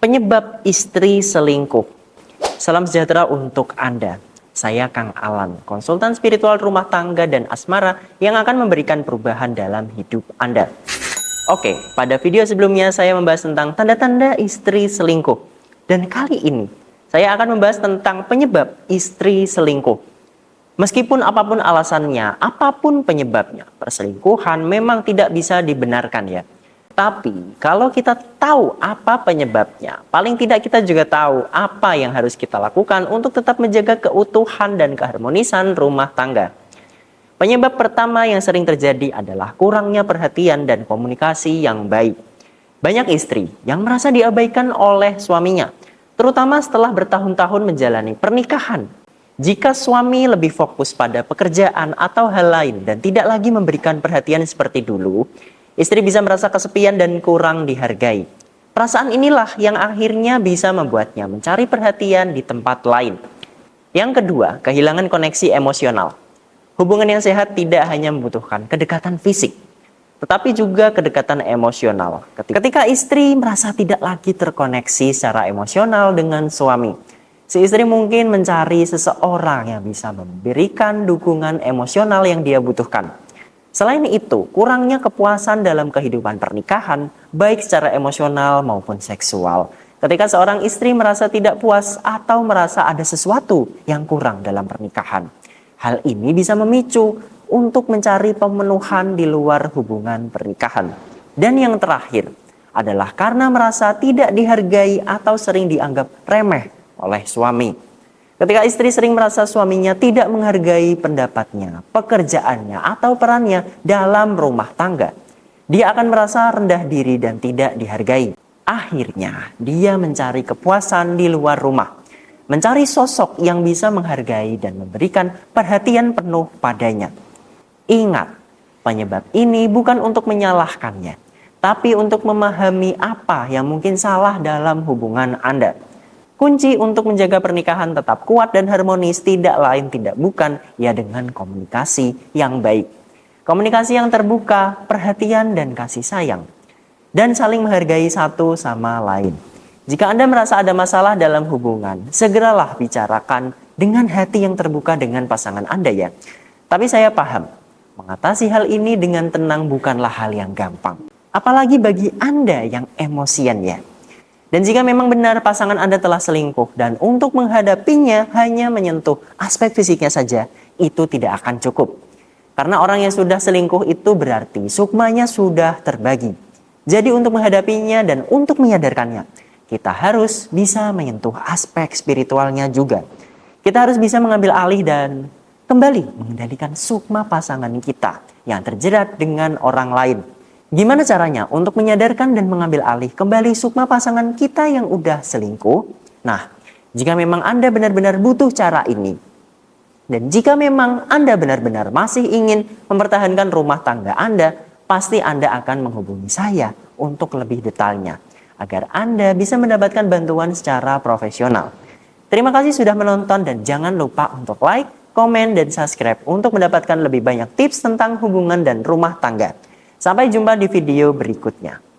Penyebab istri selingkuh. Salam sejahtera untuk Anda. Saya Kang Alan, konsultan spiritual rumah tangga dan asmara yang akan memberikan perubahan dalam hidup Anda. Oke, pada video sebelumnya saya membahas tentang tanda-tanda istri selingkuh. Dan kali ini saya akan membahas tentang penyebab istri selingkuh. Meskipun apapun alasannya, apapun penyebabnya, perselingkuhan memang tidak bisa dibenarkan ya. Tapi kalau kita tahu apa penyebabnya, paling tidak kita juga tahu apa yang harus kita lakukan untuk tetap menjaga keutuhan dan keharmonisan rumah tangga. Penyebab pertama yang sering terjadi adalah kurangnya perhatian dan komunikasi yang baik. Banyak istri yang merasa diabaikan oleh suaminya, terutama setelah bertahun-tahun menjalani pernikahan. Jika suami lebih fokus pada pekerjaan atau hal lain dan tidak lagi memberikan perhatian seperti dulu, istri bisa merasa kesepian dan kurang dihargai. Perasaan inilah yang akhirnya bisa membuatnya mencari perhatian di tempat lain. Yang kedua, kehilangan koneksi emosional. Hubungan yang sehat tidak hanya membutuhkan kedekatan fisik, tetapi juga kedekatan emosional. Ketika istri merasa tidak lagi terkoneksi secara emosional dengan suami, si istri mungkin mencari seseorang yang bisa memberikan dukungan emosional yang dia butuhkan. Selain itu, kurangnya kepuasan dalam kehidupan pernikahan, baik secara emosional maupun seksual. Ketika seorang istri merasa tidak puas atau merasa ada sesuatu yang kurang dalam pernikahan, hal ini bisa memicu untuk mencari pemenuhan di luar hubungan pernikahan. Dan yang terakhir adalah karena merasa tidak dihargai atau sering dianggap remeh oleh suami. Ketika istri sering merasa suaminya tidak menghargai pendapatnya, pekerjaannya, atau perannya dalam rumah tangga, dia akan merasa rendah diri dan tidak dihargai. Akhirnya, dia mencari kepuasan di luar rumah, mencari sosok yang bisa menghargai dan memberikan perhatian penuh padanya. Ingat, penyebab ini bukan untuk menyalahkannya, tapi untuk memahami apa yang mungkin salah dalam hubungan Anda. Kunci untuk menjaga pernikahan tetap kuat dan harmonis tidak lain tidak bukan ya dengan komunikasi yang baik. Komunikasi yang terbuka, perhatian dan kasih sayang. Dan saling menghargai satu sama lain. Jika Anda merasa ada masalah dalam hubungan, segeralah bicarakan dengan hati yang terbuka dengan pasangan Anda ya. Tapi saya paham, mengatasi hal ini dengan tenang bukanlah hal yang gampang. Apalagi bagi Anda yang emosian ya. Dan jika memang benar pasangan Anda telah selingkuh dan untuk menghadapinya hanya menyentuh aspek fisiknya saja, itu tidak akan cukup. Karena orang yang sudah selingkuh itu berarti sukmanya sudah terbagi. Jadi untuk menghadapinya dan untuk menyadarkannya, kita harus bisa menyentuh aspek spiritualnya juga. Kita harus bisa mengambil alih dan kembali mengendalikan sukma pasangan kita yang terjerat dengan orang lain. Gimana caranya untuk menyadarkan dan mengambil alih kembali sukma pasangan kita yang udah selingkuh? Nah, jika memang Anda benar-benar butuh cara ini, dan jika memang Anda benar-benar masih ingin mempertahankan rumah tangga Anda, pasti Anda akan menghubungi saya untuk lebih detailnya, agar Anda bisa mendapatkan bantuan secara profesional. Terima kasih sudah menonton dan jangan lupa untuk like, komen, dan subscribe untuk mendapatkan lebih banyak tips tentang hubungan dan rumah tangga. Sampai jumpa di video berikutnya.